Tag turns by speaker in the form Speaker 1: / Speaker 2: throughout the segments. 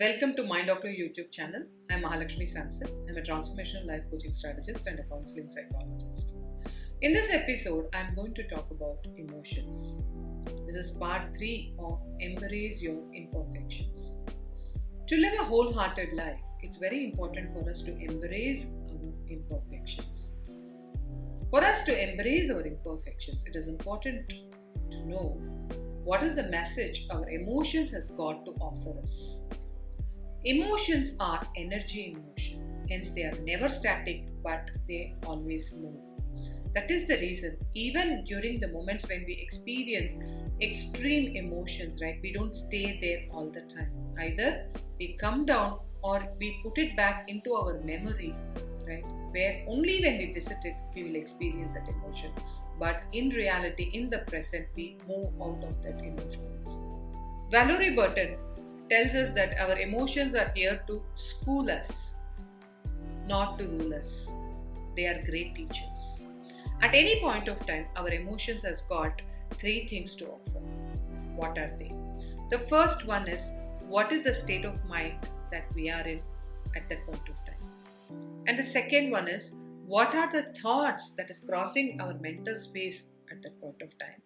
Speaker 1: Welcome to Mindocular YouTube channel. I'm Mahalakshmi Samson. I'm a transformational life coaching strategist and a counseling psychologist. In this episode, I'm going to talk about emotions. This is part 3 of Embrace Your Imperfections. To live a wholehearted life, it's very important for us to embrace our imperfections. For us to embrace our imperfections, it is important to know what is the message our emotions has got to offer us. Emotions are energy in motion, hence they are never static but they always move. That is the reason, even during the moments when we experience extreme emotions, right, we don't stay there all the time. Either we come down or we put it back into our memory, right, where only when we visit it, we will experience that emotion. But in reality, in the present, we move out of that emotion. Valerie Burton tells us that our emotions are here to school us, not to rule us. They are great teachers. At any point of time, our emotions has got 3 things to offer. What are they? The first one is, what is the state of mind that we are in at that point of time? And the second one is, what are the thoughts that is crossing our mental space at that point of time?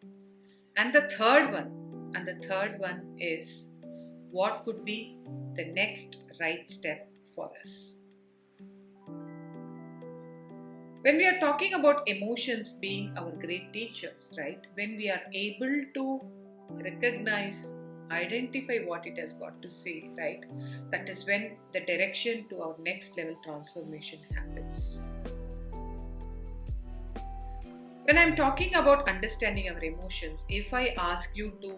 Speaker 1: And the third one is, what could be the next right step for us? When we are talking about emotions being our great teachers, right? When we are able to recognize, identify what it has got to say, right? That is when the direction to our next level transformation happens. When I'm talking about understanding our emotions, if I ask you to,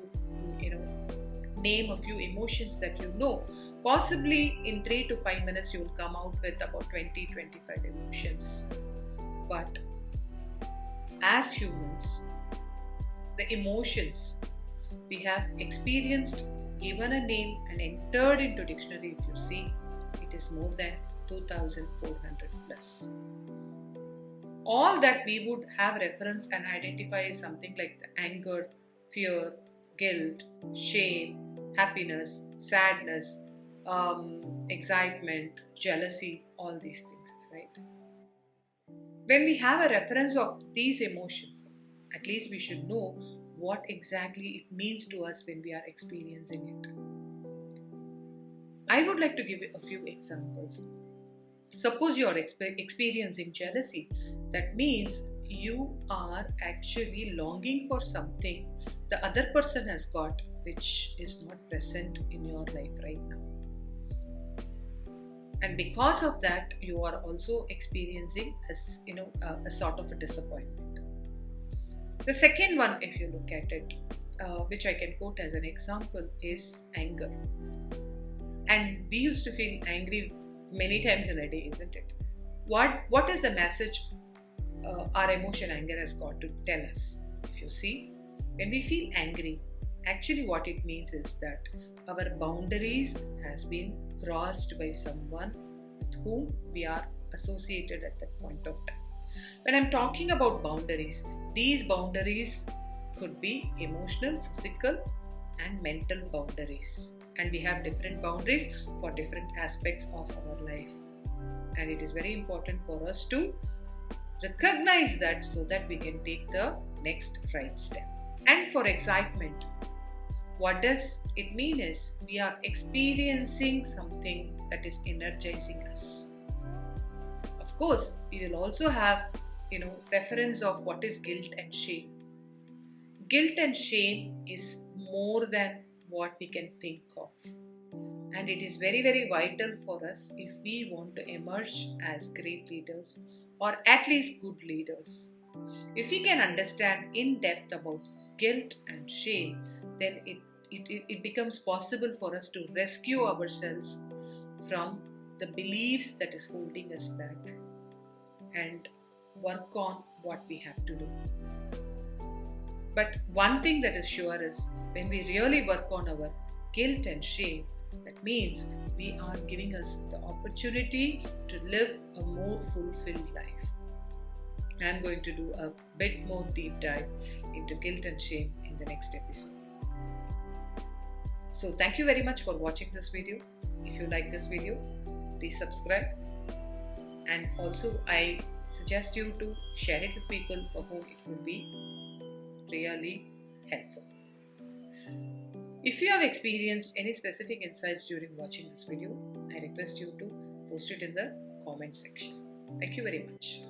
Speaker 1: name a few emotions that you know, possibly in 3 to 5 minutes you will come out with about 20-25 emotions. But as humans, the emotions we have experienced, given a name and entered into dictionary, if you see, it is more than 2,400 plus. All that we would have reference and identify is something like the anger, fear, guilt, shame, happiness, sadness, excitement, jealousy, all these things, right? When we have a reference of these emotions, at least we should know what exactly it means to us when we are experiencing it. I would like to give you a few examples. Suppose you are experiencing jealousy. That means you are actually longing for something the other person has got, which is not present in your life right now. And because of that, you are also experiencing a sort of a disappointment. The second one, if you look at it, which I can quote as an example, is anger. And we used to feel angry many times in a day, isn't it? What is the message our emotion anger has got to tell us? If you see, when we feel angry, actually what it means is that our boundaries has been crossed by someone with whom we are associated at that point of time. When I'm talking about boundaries, these boundaries could be emotional, physical and mental boundaries. And we have different boundaries for different aspects of our life. And it is very important for us to recognize that so that we can take the next right step. And for excitement, what does it mean is we are experiencing something that is energizing us. Of course, we will also have, reference of what is guilt and shame. Guilt and shame is more than what we can think of. And it is very, very vital for us if we want to emerge as great leaders or at least good leaders. If we can understand in depth about guilt and shame, then it becomes possible for us to rescue ourselves from the beliefs that is holding us back and work on what we have to do. But one thing that is sure is when we really work on our guilt and shame, that means we are giving us the opportunity to live a more fulfilled life. I'm going to do a bit more deep dive into guilt and shame in the next episode. So thank you very much for watching this video. If you like this video, please subscribe, and also I suggest you to share it with people for whom it would be really helpful. If you have experienced any specific insights during watching this video, I request you to post it in the comment section. Thank you very much.